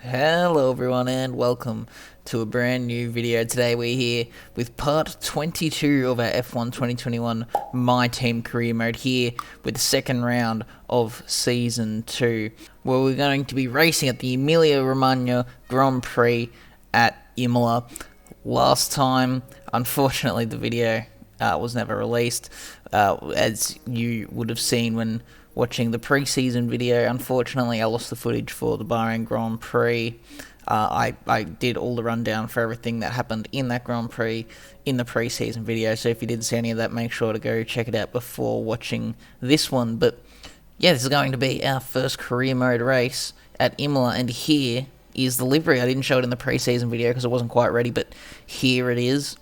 Hello everyone and welcome to a brand new video. Today we're here with part 22 of our F1 2021 MyTeam career mode here with the second round of season 2, where we're going to be racing at the Emilia-Romagna Grand Prix at Imola. Last time, unfortunately, the video was never released, as you would have seen when watching the pre-season video. Unfortunately, I lost the footage for the Bahrain Grand Prix. I did all the rundown for everything that happened in that Grand Prix in the pre-season video, so if you didn't see any of that, make sure to go check it out before watching this one. But yeah, this is going to be our first career mode race at Imola, and here is the livery. I didn't show it in the pre-season video because it wasn't quite ready, but here it is.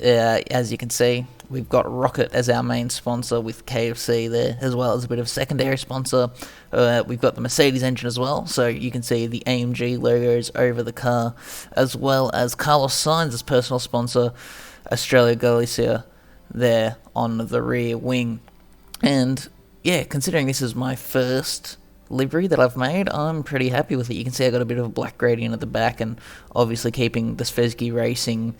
As you can see, we've got Rocket as our main sponsor with KFC there, as well as a bit of secondary sponsor. We've got the Mercedes engine as well, so you can see the AMG logos over the car, as well as Carlos Sainz' personal sponsor, Australia Galicia, there on the rear wing. And yeah, considering this is my first livery that I've made, I'm pretty happy with it. You can see I got a bit of a black gradient at the back, and obviously keeping the Svezke Racing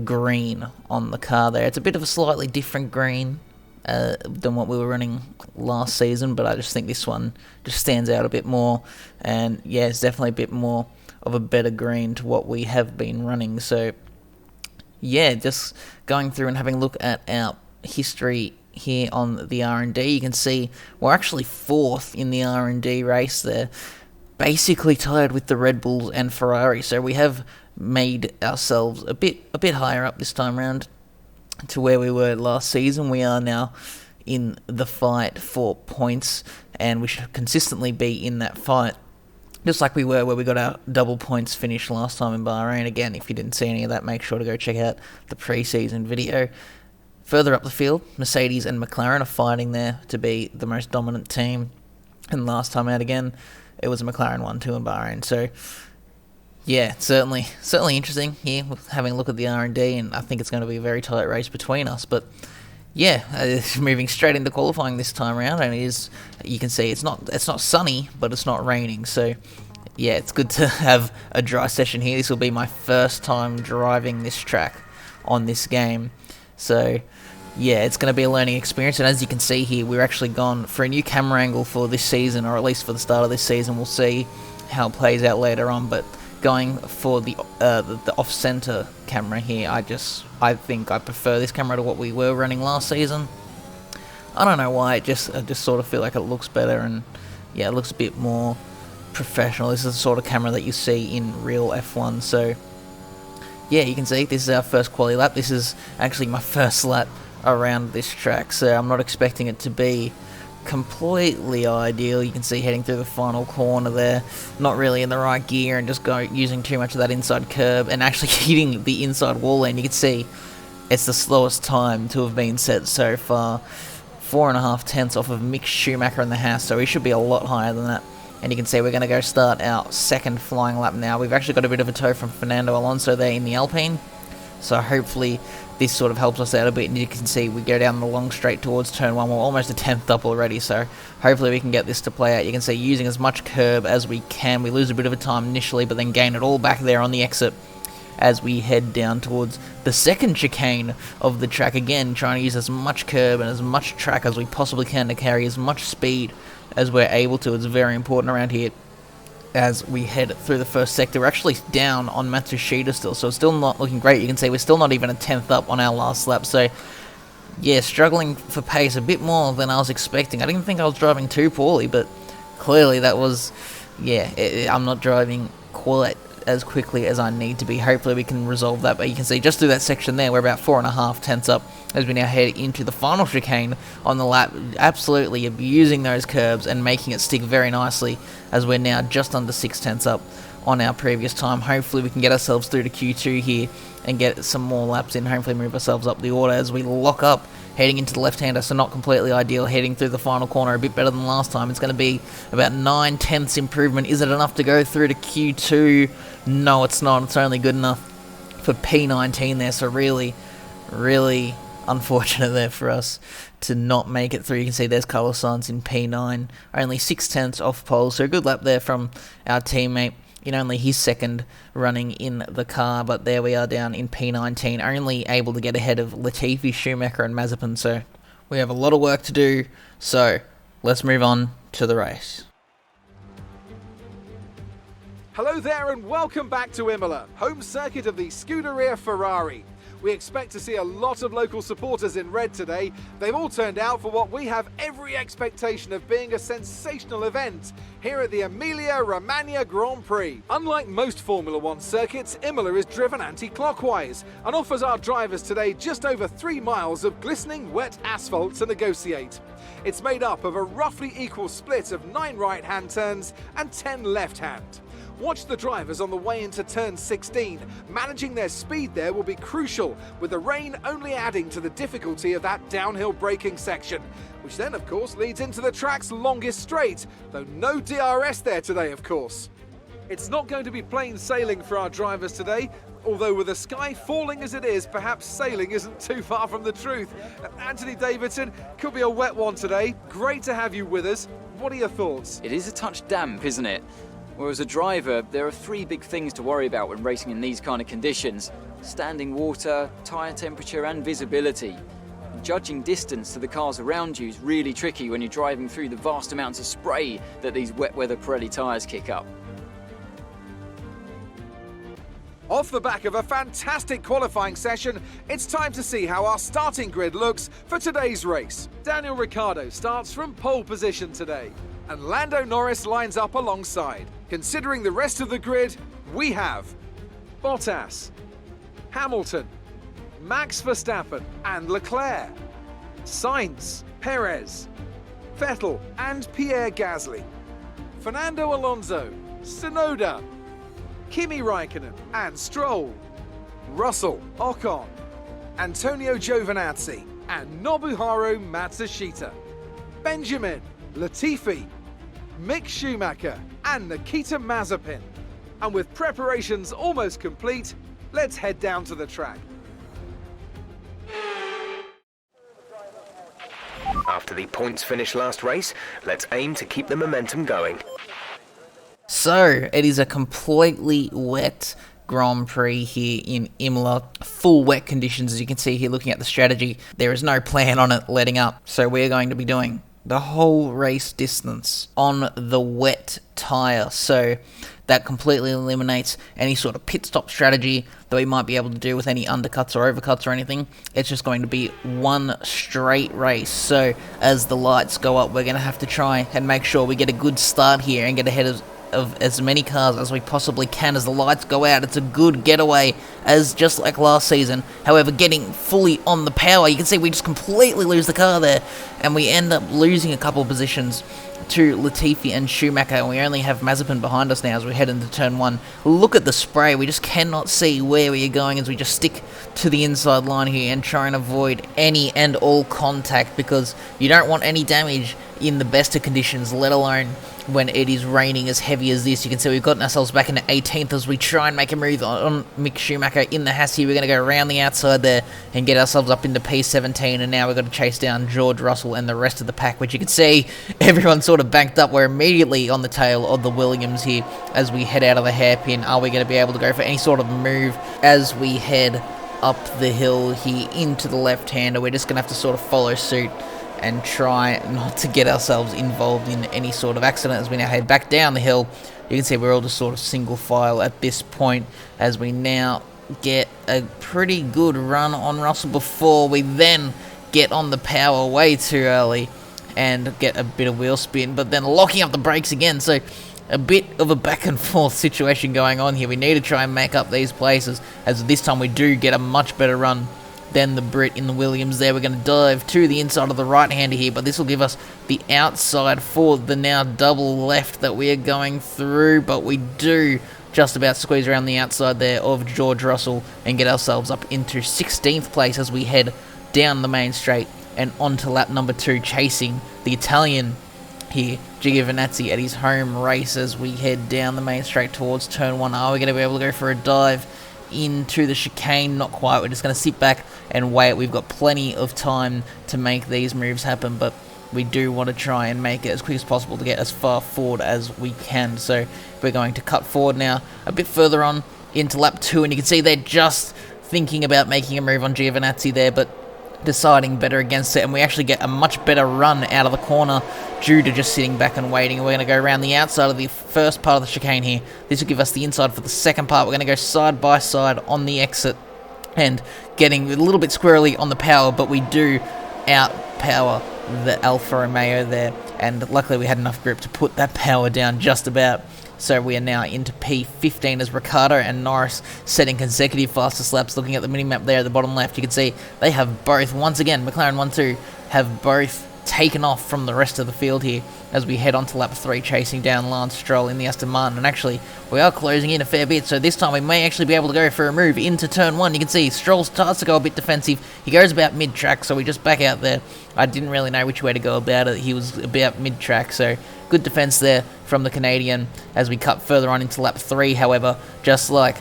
green on the car there. It's a bit of a slightly different green than what we were running last season, but I just think this one just stands out a bit more, and yeah, it's definitely a bit more of a better green to what we have been running. So yeah, just going through and having a look at our history here on the R&D, you can see we're actually 4th in the R&D race there, basically tied with the Red Bulls and Ferrari. So we have made ourselves a bit higher up this time round to where we were last season. We are now in the fight for points, and we should consistently be in that fight, just like we were where we got our double points finish last time in Bahrain. Again, if you didn't see any of that, make sure to go check out the pre-season video. Further up the field, Mercedes and McLaren are fighting there to be the most dominant team, and last time out again, it was a McLaren 1-2 in Bahrain. So yeah, certainly interesting here with having a look at the R&D, and I think it's going to be a very tight race between us. But yeah, moving straight into qualifying this time around, and it is, you can see it's not sunny, but it's not raining. So yeah, it's good to have a dry session here. This will be my first time driving this track on this game, so yeah, it's going to be a learning experience. And as you can see here, we're actually gone for a new camera angle for this season, or at least for the start of this season. We'll see how it plays out later on, but going for the off-center camera here, I think I prefer this camera to what we were running last season. I don't know why, I just sort of feel like it looks better, and yeah, it looks a bit more professional. This is the sort of camera that you see in real F1. So yeah, you can see this is our first quali lap. This is actually my first lap around this track, so I'm not expecting it to be completely ideal. You can see heading through the final corner there, not really in the right gear, and just using too much of that inside curb and actually hitting the inside wall. And you can see it's the slowest time to have been set so far, 4.5 tenths off of Mick Schumacher in the Haas, so he should be a lot higher than that. And you can see we're going to go start our second flying lap now. We've actually got a bit of a tow from Fernando Alonso there in the Alpine, so hopefully this sort of helps us out a bit. And you can see we go down the long straight towards turn 1. We're almost a 10th up already, so hopefully we can get this to play out. You can see using as much curb as we can. We lose a bit of a time initially, but then gain it all back there on the exit as we head down towards the second chicane of the track. Again, trying to use as much curb and as much track as we possibly can to carry as much speed as we're able to. It's very important around here as we head through the first sector. We're actually down on Matsushita still, so it's still not looking great. You can see we're still not even a 10th up on our last lap, so yeah, struggling for pace a bit more than I was expecting. I didn't think I was driving too poorly, but clearly that was, yeah, I'm not driving quite as quickly as I need to be. Hopefully we can resolve that, but you can see just through that section there, we're about 4.5 tenths up as we now head into the final chicane on the lap, absolutely abusing those curbs and making it stick very nicely, as we're now just under 6 tenths up on our previous time. Hopefully we can get ourselves through to Q2 here and get some more laps in, hopefully move ourselves up the order as we lock up heading into the left-hander. So not completely ideal, heading through the final corner a bit better than last time. It's going to be about 9 tenths improvement. Is it enough to go through to Q2? No, it's not. It's only good enough for P19 there, so really unfortunate there for us to not make it through. You can see there's Carlos Sainz in P9, only 6 tenths off pole, so a good lap there from our teammate in only his second running in the car, but there we are down in P19, only able to get ahead of Latifi, Schumacher and Mazepin, so we have a lot of work to do, so let's move on to the race. Hello there and welcome back to Imola, home circuit of the Scuderia Ferrari. We expect to see a lot of local supporters in red today. They've all turned out for what we have every expectation of being a sensational event here at the Emilia-Romagna Grand Prix. Unlike most Formula One circuits, Imola is driven anti-clockwise and offers our drivers today just over 3 miles of glistening wet asphalt to negotiate. It's made up of a roughly equal split of 9 right-hand turns and 10 left-hand. Watch the drivers on the way into turn 16. Managing their speed there will be crucial, with the rain only adding to the difficulty of that downhill braking section, which then of course leads into the track's longest straight, though no DRS there today of course. It's not going to be plain sailing for our drivers today, although with the sky falling as it is, perhaps sailing isn't too far from the truth. Anthony Davidson, could be a wet one today. Great to have you with us. What are your thoughts? It is a touch damp, isn't it? Well, as a driver, there are 3 big things to worry about when racing in these kind of conditions: standing water, tyre temperature and visibility. Judging distance to the cars around you is really tricky when you're driving through the vast amounts of spray that these wet weather Pirelli tyres kick up. Off the back of a fantastic qualifying session, it's time to see how our starting grid looks for today's race. Daniel Ricciardo starts from pole position today, and Lando Norris lines up alongside. Considering the rest of the grid, we have Bottas, Hamilton, Max Verstappen and Leclerc, Sainz, Perez, Vettel and Pierre Gasly, Fernando Alonso, Tsunoda, Kimi Raikkonen and Stroll, Russell, Ocon, Antonio Giovinazzi and Nobuharu Matsushita, Benjamin, Latifi, Mick Schumacher and Nikita Mazepin. And with preparations almost complete, let's head down to the track. After the points finish last race, let's aim to keep the momentum going. So, it is a completely wet Grand Prix here in Imola. Full wet conditions, as you can see here looking at the strategy. There is no plan on it letting up, so we're going to be doing the whole race distance on the wet tyre. So that completely eliminates any sort of pit stop strategy that we might be able to do with any undercuts or overcuts or anything. It's just going to be one straight race. So as the lights go up, we're going to have to try and make sure we get a good start here and get ahead of as many cars as we possibly can as the lights go out. It's a good getaway, as just like last season. However, getting fully on the power, you can see we just completely lose the car there, and we end up losing a couple of positions to Latifi and Schumacher, and we only have Mazepin behind us now as we head into turn 1. Look at the spray. We just cannot see where we are going as we just stick to the inside line here and try and avoid any and all contact, because you don't want any damage in the best of conditions, let alone when it is raining as heavy as this. You can see we've gotten ourselves back into 18th as we try and make a move on Mick Schumacher in the Hassie. We're going to go around the outside there and get ourselves up into P17, and now we've got to chase down George Russell and the rest of the pack, which you can see everyone's sort of banked up. We're immediately on the tail of the Williams here as we head out of the hairpin. Are we going to be able to go for any sort of move as we head up the hill here into the left-hander? We're just going to have to sort of follow suit and try not to get ourselves involved in any sort of accident as we now head back down the hill. You can see we're all just sort of single file at this point as we now get a pretty good run on Russell before we then get on the power way too early and get a bit of wheel spin, but then locking up the brakes again. So a bit of a back and forth situation going on here. We need to try and make up these places, as this time we do get a much better run than the Brit in the Williams there. We're going to dive to the inside of the right-hander here, but this will give us the outside for the now double left that we are going through, but we do just about squeeze around the outside there of George Russell and get ourselves up into 16th place as we head down the main straight and onto lap number 2, chasing the Italian here, Giovinazzi, at his home race as we head down the main straight towards turn 1. Are we going to be able to go for a dive into the chicane? Not quite. We're just going to sit back and wait. We've got plenty of time to make these moves happen, but we do want to try and make it as quick as possible to get as far forward as we can. So we're going to cut forward now a bit further on into lap 2, and you can see they're just thinking about making a move on Giovinazzi there, but deciding better against it, and we actually get a much better run out of the corner due to just sitting back and waiting. We're going to go around the outside of the first part of the chicane here. This will give us the inside for the second part. We're going to go side by side on the exit and getting a little bit squirrely on the power, but we do outpower the Alfa Romeo there, and luckily we had enough grip to put that power down just about. So we are now into P15 as Ricciardo and Norris setting consecutive fastest laps. Looking at the mini-map there at the bottom left, you can see they have both, once again, McLaren 1-2, have both taken off from the rest of the field here as we head on to lap 3, chasing down Lance Stroll in the Aston Martin. And actually, we are closing in a fair bit, so this time we may actually be able to go for a move into turn 1. You can see Stroll starts to go a bit defensive. He goes about mid-track, so we just back out there. I didn't really know which way to go about it. He was about mid-track, so good defense there from the Canadian as we cut further on into lap 3. However, just like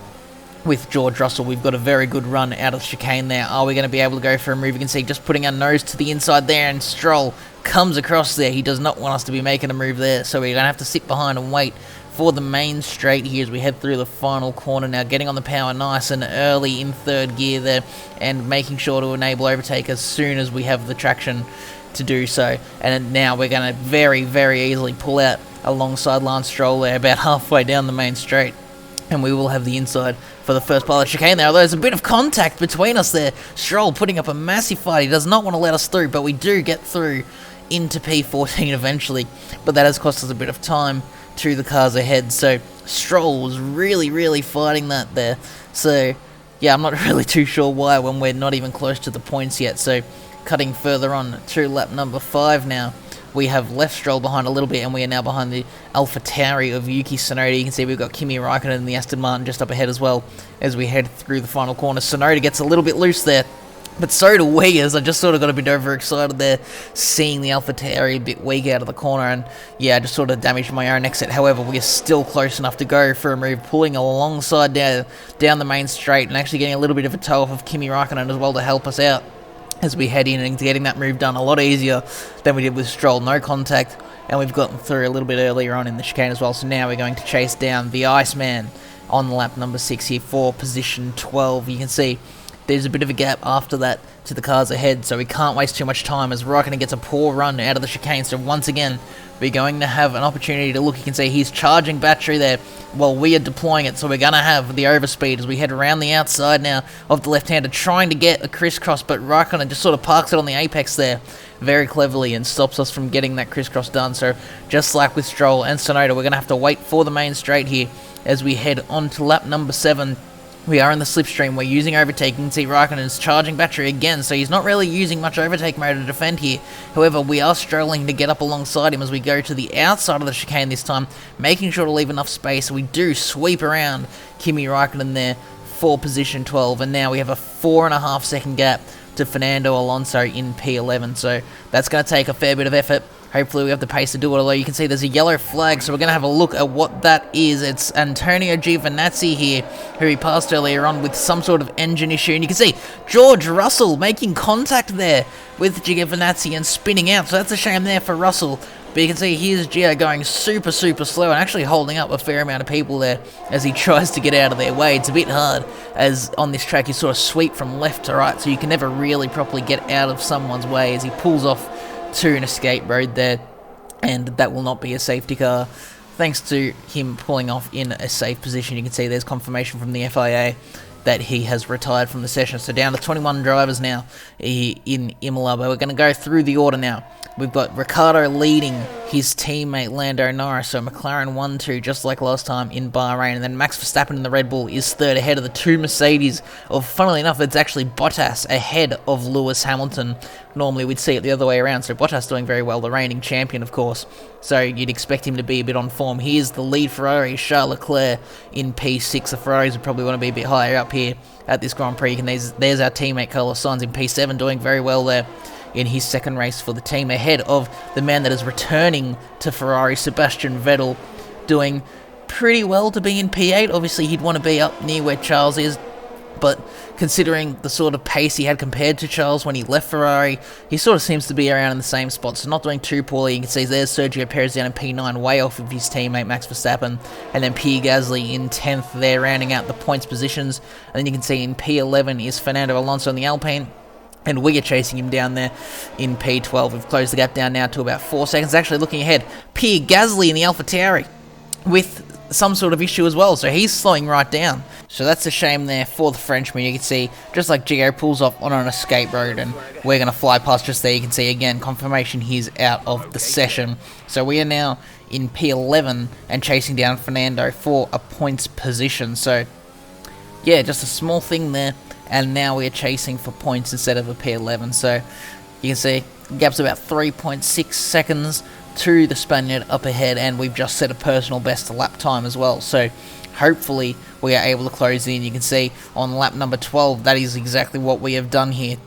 with George Russell, we've got a very good run out of the chicane there. Are we going to be able to go for a move? You can see just putting our nose to the inside there, and Stroll comes across there. He does not want us to be making a move there, so we're going to have to sit behind and wait for the main straight here as we head through the final corner now, getting on the power nice and early in third gear there, and making sure to enable overtake as soon as we have the traction to do so. And now we're going to very, very easily pull out alongside Lance Stroll there about halfway down the main straight, and we will have the inside for the first part of the chicane there. Although there's a bit of contact between us there. Stroll putting up a massive fight. He does not want to let us through, but we do get through into P14 eventually, but that has cost us a bit of time to the cars ahead. So Stroll was really, really fighting that there. So yeah, I'm not really too sure why when we're not even close to the points yet. So cutting further on to lap number 5 now, we have left Stroll behind a little bit, and we are now behind the Alpha Tauri of Yuki Tsunoda. You can see we've got Kimi Raikkonen and the Aston Martin just up ahead as well as we head through the final corner. Tsunoda gets a little bit loose there, but so do we, as I just sort of got a bit overexcited there, seeing the Alpha Tauri a bit weak out of the corner, and yeah, just sort of damaged my own exit. However, we are still close enough to go for a move, pulling alongside down the main straight, and actually getting a little bit of a toe off of Kimi Raikkonen as well to help us out as we head in, and getting that move done a lot easier than we did with Stroll. No contact, and we've gotten through a little bit earlier on in the chicane as well. So now we're going to chase down the Iceman on lap number 6 here for position 12. You can see there's a bit of a gap after that to the cars ahead, so we can't waste too much time as Raikkonen gets a poor run out of the chicane. So once again, we're going to have an opportunity to look. You can see he's charging battery there while we are deploying it, so we're going to have the overspeed as we head around the outside now of the left-hander, trying to get a crisscross, but Raikkonen just sort of parks it on the apex there very cleverly and stops us from getting that crisscross done. So just like with Stroll and Tsunoda, we're going to have to wait for the main straight here as we head on to lap number 7. We are in the slipstream, we're using overtaking. You can see Raikkonen's charging battery again, so he's not really using much overtake mode to defend here. However, we are struggling to get up alongside him as we go to the outside of the chicane this time, making sure to leave enough space. We do sweep around Kimi Raikkonen there for position 12, and now we have a 4.5 second gap to Fernando Alonso in P11, so that's going to take a fair bit of effort. Hopefully we have the pace to do it, although you can see there's a yellow flag, so we're going to have a look at what that is. It's Antonio Giovinazzi here, who he passed earlier on with some sort of engine issue, and you can see George Russell making contact there with Giovinazzi and spinning out, so that's a shame there for Russell. But you can see here's Gio going super, super slow and actually holding up a fair amount of people there as he tries to get out of their way. It's a bit hard, as on this track you sort of sweep from left to right, so you can never really properly get out of someone's way as he pulls off to an escape road there, and that will not be a safety car. Thanks to him pulling off in a safe position, you can see there's confirmation from the FIA that he has retired from the session. So down to 21 drivers now in Imola, but we're going to go through the order now. We've got Ricciardo leading his teammate Lando Norris, so McLaren 1-2, just like last time in Bahrain, and then Max Verstappen in the Red Bull is third ahead of the two Mercedes, or funnily enough, it's actually Bottas ahead of Lewis Hamilton. Normally we'd see it the other way around, so Bottas doing very well, the reigning champion of course, so you'd expect him to be a bit on form. Here's the lead Ferrari, Charles Leclerc in P6, the Ferraris would probably want to be a bit higher up here at this Grand Prix, and there's our teammate Carlos Sainz in P7 doing very well there in his second race for the team, ahead of the man that is returning to Ferrari, Sebastian Vettel, doing pretty well to be in P8. Obviously he'd want to be up near where Charles is, But considering the sort of pace he had compared to Charles when he left Ferrari, he sort of seems to be around in the same spot, so not doing too poorly. You can see there's Sergio Perez down in P9, way off of his teammate Max Verstappen, and then Pierre Gasly in 10th there, rounding out the points positions. And then you can see in P11 is Fernando Alonso in the Alpine, and we are chasing him down there in P12. We've closed the gap down now to about 4 seconds. Actually, looking ahead, Pierre Gasly in the AlphaTauri with some sort of issue as well, so he's slowing right down. So that's a shame there for the Frenchman. You can see, just like Gio pulls off on an escape road, and we're going to fly past just there. You can see, again, confirmation he's out of the session. So we are now in P11 and chasing down Fernando for a points position. So, yeah, just a small thing there, and now we are chasing for points instead of a P11. So you can see, gap's about 3.6 seconds to the Spaniard up ahead, and we've just set a personal best lap time as well. So hopefully we are able to close in. You can see on lap number 12, that is exactly what we have done here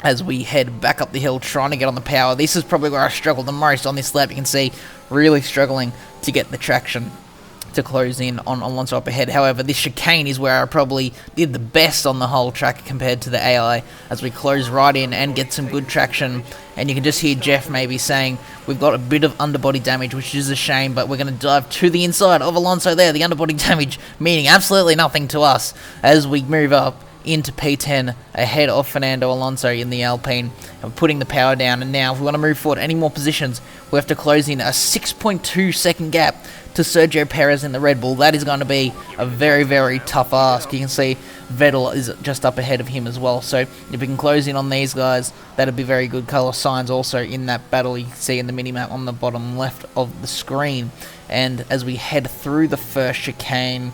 as we head back up the hill trying to get on the power. This is probably where I struggled the most on this lap. You can see really struggling to get the traction to close in on Alonso up ahead. However, this chicane is where I probably did the best on the whole track compared to the AI, as we close right in and get some good traction. And you can just hear Jeff maybe saying we've got a bit of underbody damage, which is a shame, but we're going to dive to the inside of Alonso there. The underbody damage meaning absolutely nothing to us as we move up into P10 ahead of Fernando Alonso in the Alpine, and putting the power down. And now if we want to move forward any more positions, we have to close in a 6.2 second gap to Sergio Perez in the Red Bull. That is going to be a very, very tough ask. You can see Vettel is just up ahead of him as well. So if we can close in on these guys, that'd be very good. Colour signs also in that battle, you can see in the minimap on the bottom left of the screen. And as we head through the first chicane,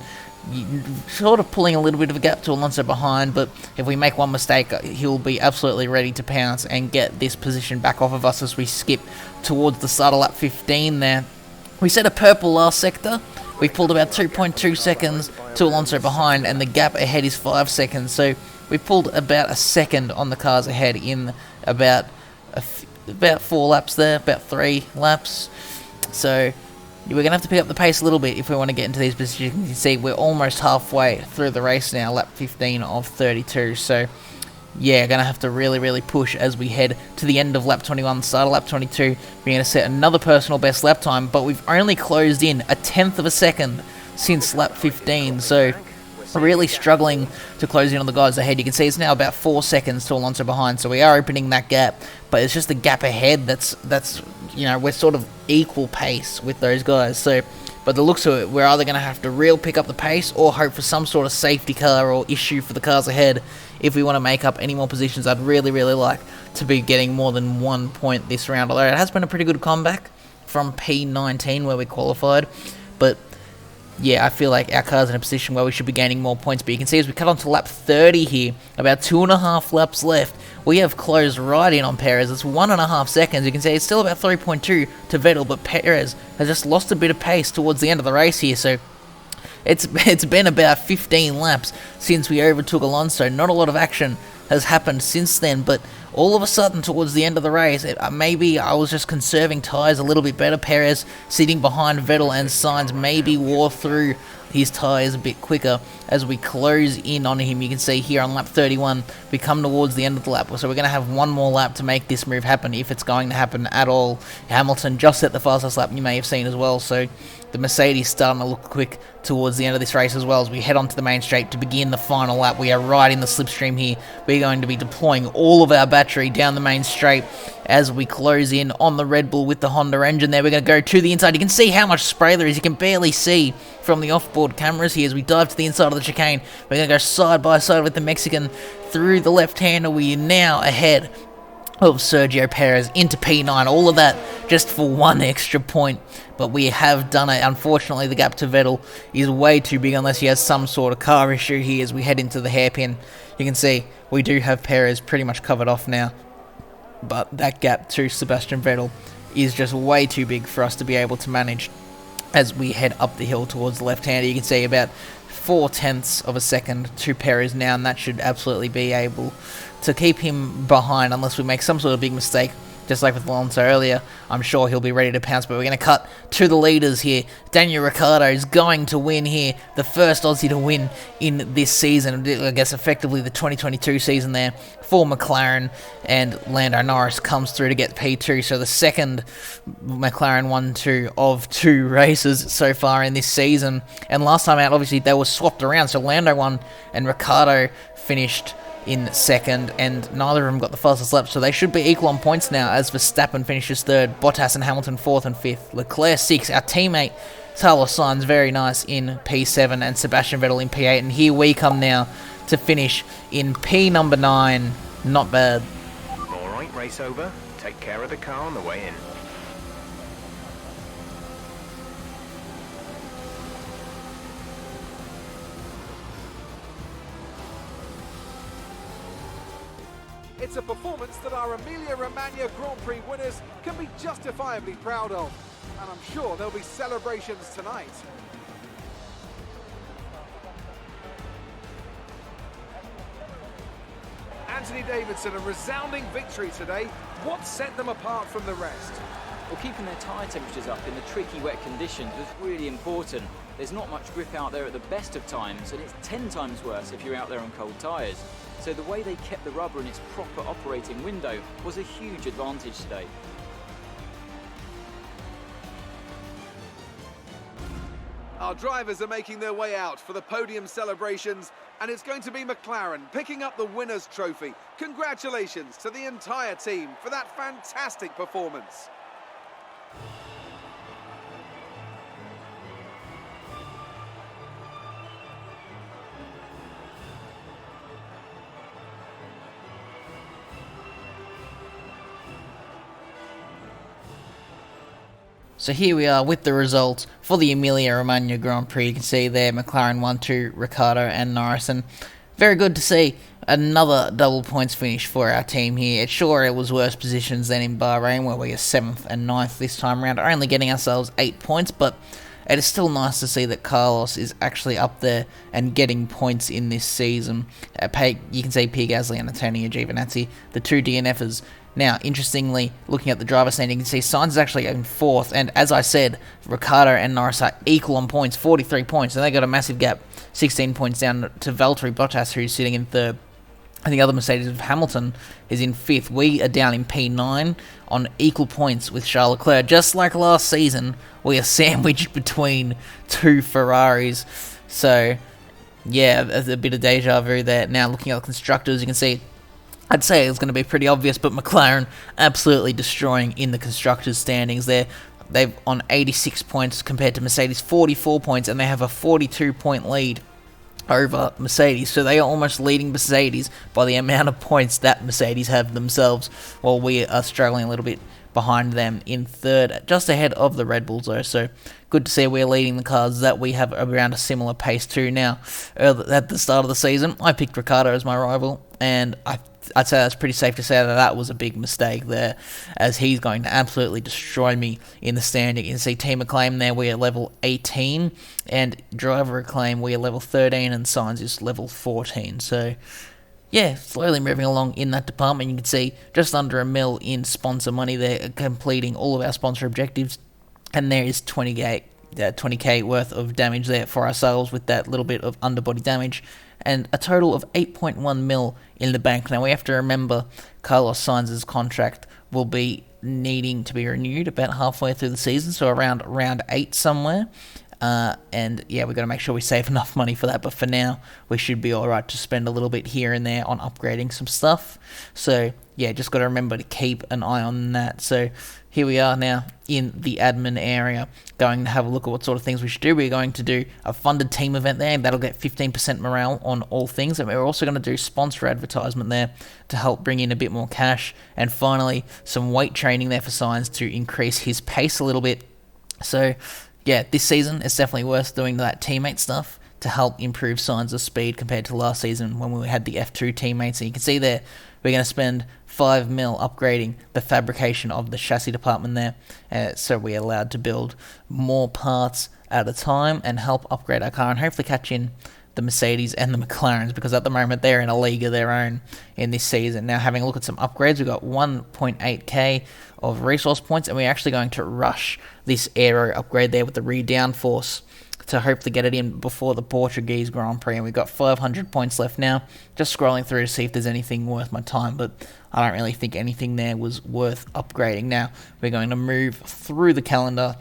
sort of pulling a little bit of a gap to Alonso behind, but if we make one mistake, he'll be absolutely ready to pounce and get this position back off of us as we skip towards the start of lap 15 there. We set a purple last sector. We've pulled about 2.2 seconds to Alonso behind, and the gap ahead is 5 seconds. So we've pulled about a second on the cars ahead in about 4 laps there, about 3 laps. So we're going to have to pick up the pace a little bit if we want to get into these positions. You can see we're almost halfway through the race now, lap 15 of 32. So yeah, going to have to really, really push as we head to the end of lap 21, start of lap 22. We're going to set another personal best lap time, but we've only closed in a 1/10 of a second since lap 15. So really struggling to close in on the guys ahead. You can see it's now about 4 seconds to Alonso behind, so we are opening that gap, but it's just the gap ahead that's you know, we're sort of equal pace with those guys. So but the looks of it, we're either going to have to real pick up the pace or hope for some sort of safety car or issue for the cars ahead if we want to make up any more positions. I'd really, really like to be getting more than 1 point this round, although it has been a pretty good comeback from P19 where we qualified. But yeah, I feel like our car's in a position where we should be gaining more points. But you can see as we cut on to lap 30 here, about 2.5 laps left, we have closed right in on Perez. It's 1.5 seconds. You can see it's still about 3.2 to Vettel, but Perez has just lost a bit of pace towards the end of the race here. So it's been about 15 laps since we overtook Alonso. Not a lot of action has happened since then, but all of a sudden towards the end of the race, maybe I was just conserving tyres a little bit better. Perez sitting behind Vettel and Sainz maybe wore through his tyres a bit quicker as we close in on him. You can see here on lap 31, we come towards the end of the lap, so we're going to have one more lap to make this move happen, if it's going to happen at all. Hamilton just set the fastest lap, you may have seen as well, so the Mercedes starting to look quick towards the end of this race as well. As we head onto the main straight to begin the final lap, we are right in the slipstream here. We're going to be deploying all of our battery down the main straight as we close in on the Red Bull with the Honda engine there. We're going to go to the inside. You can see how much spray there is. You can barely see from the off-board cameras here as we dive to the inside of the chicane. We're going to go side by side with the Mexican through the left-hander. We are now ahead of Sergio Perez into P9. All of that just for 1 extra point, but we have done it. Unfortunately, the gap to Vettel is way too big unless he has some sort of car issue here as we head into the hairpin. You can see we do have Perez pretty much covered off now, but that gap to Sebastian Vettel is just way too big for us to be able to manage as we head up the hill towards the left-hander. You can see about 0.4 of a second to Perez now, and that should absolutely be able to keep him behind unless we make some sort of big mistake just like with Alonso earlier. I'm sure he'll be ready to pounce, but we're going to cut to the leaders here. Daniel Ricciardo is going to win here, the first Aussie to win in this season, I guess effectively the 2022 season there for McLaren, and Lando Norris comes through to get P2, so the second McLaren 1-2 of 2 races so far in this season. And last time out, obviously, they were swapped around, so Lando won and Ricciardo finished in second, and neither of them got the fastest lap, so they should be equal on points now as Verstappen finishes third, Bottas and Hamilton fourth and fifth, Leclerc sixth, our teammate Carlos Sainz very nice in P7, and Sebastian Vettel in P8, and here we come now to finish in P number 9. Not bad. Alright, race over. Take care of the car on the way in. It's a performance that our Emilia-Romagna Grand Prix winners can be justifiably proud of, and I'm sure there'll be celebrations tonight. Anthony Davidson, a resounding victory today. What set them apart from the rest? Well, keeping their tyre temperatures up in the tricky wet conditions was really important. There's not much grip out there at the best of times, and it's 10 times worse if you're out there on cold tyres. So the way they kept the rubber in its proper operating window was a huge advantage today. Our drivers are making their way out for the podium celebrations, and it's going to be McLaren picking up the winner's trophy. Congratulations to the entire team for that fantastic performance. So here we are with the results for the Emilia-Romagna Grand Prix. You can see there McLaren 1-2, Ricciardo and Norris. And very good to see another double points finish for our team here. Sure, it was worse positions than in Bahrain, where we are 7th and 9th this time around, only getting ourselves 8 points, but it is still nice to see that Carlos is actually up there and getting points in this season. You can see Pierre Gasly and Antonio Giovinazzi, the 2 DNFers. Now, interestingly, looking at the driver standing, you can see Sainz is actually in 4th, and as I said, Ricciardo and Norris are equal on points, 43 points, and they got a massive gap, 16 points down to Valtteri Bottas, who's sitting in 3rd. And the other Mercedes of Hamilton is in 5th. We are down in P9 on equal points with Charles Leclerc. Just like last season, we are sandwiched between 2 Ferraris. So, yeah, a bit of deja vu there. Now, looking at the constructors, you can see, I'd say it's going to be pretty obvious, but McLaren absolutely destroying in the constructors' standings there. They've on 86 points compared to Mercedes 44 points, and they have a 42-point lead over Mercedes, so they are almost leading Mercedes by the amount of points that Mercedes have themselves, while we are struggling a little bit behind them in 3rd, just ahead of the Red Bulls though, so good to see we're leading the cars that we have around a similar pace to. Now, at the start of the season, I picked Ricciardo as my rival, and I'd say that's pretty safe to say that was a big mistake there, as he's going to absolutely destroy me in the standing. You can see Team Acclaim there, we are level 18, and Driver Acclaim, we are level 13, and Sainz is level 14, so yeah, slowly moving along in that department. You can see just under $1 million in sponsor money there, completing all of our sponsor objectives, and there is 20k worth of damage there for ourselves with that little bit of underbody damage, and a total of 8.1 mil in the bank. Now we have to remember Carlos Sainz's contract will be needing to be renewed about halfway through the season, so around round 8 somewhere. And yeah, we've got to make sure we save enough money for that, but for now we should be alright to spend a little bit here and there on upgrading some stuff. So yeah, just got to remember to keep an eye on that. So here we are now in the admin area, going to have a look at what sort of things we should do. We're going to do a funded team event there, that'll get 15% morale on all things, and we're also going to do sponsor advertisement there to help bring in a bit more cash, and finally some weight training there for Sainz to increase his pace a little bit. So yeah, this season it's definitely worth doing that teammate stuff to help improve Sainz's speed compared to last season when we had the F2 teammates. And you can see there, we're going to spend 5 mil upgrading the fabrication of the chassis department there, so we're allowed to build more parts at a time and help upgrade our car and hopefully catch in the Mercedes and the McLarens, because at the moment they're in a league of their own in this season. Now, having a look at some upgrades, we've got 1.8k of resource points, and we're actually going to rush this aero upgrade there with the rear downforce to hopefully get it in before the Portuguese Grand Prix. And we've got 500 points left now. Just scrolling through to see if there's anything worth my time, but I don't really think anything there was worth upgrading. Now, we're going to move through the calendar,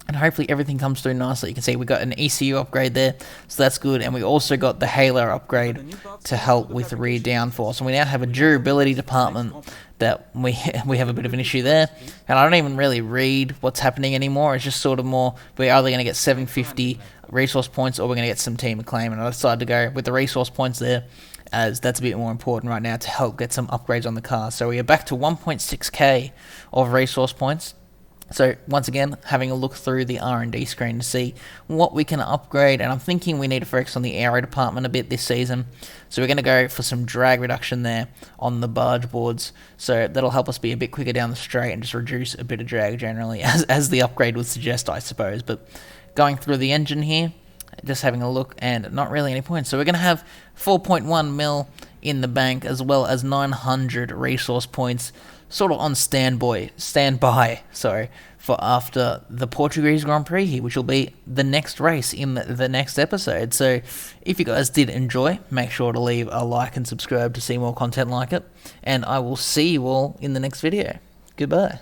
and hopefully everything comes through nicely. You can see we got an ECU upgrade there, so that's good. And we also got the Halo upgrade to help with the rear downforce. And we now have a durability department that we have a bit of an issue there. And I don't even really read what's happening anymore. It's just sort of more, we're either going to get 750 resource points or we're going to get some team acclaim. And I decided to go with the resource points there, as that's a bit more important right now to help get some upgrades on the car. So we are back to 1.6k of resource points. So once again, having a look through the R&D screen to see what we can upgrade, and I'm thinking we need to focus on the aero department a bit this season. So we're going to go for some drag reduction there on the barge boards, so that'll help us be a bit quicker down the straight and just reduce a bit of drag generally, as the upgrade would suggest, I suppose. But going through the engine here, just having a look, and not really any points. So we're going to have 4.1 mil in the bank, as well as 900 resource points, sort of on standby, for after the Portuguese Grand Prix here, which will be the next race in the next episode. So if you guys did enjoy, make sure to leave a like and subscribe to see more content like it, and I will see you all in the next video. Goodbye.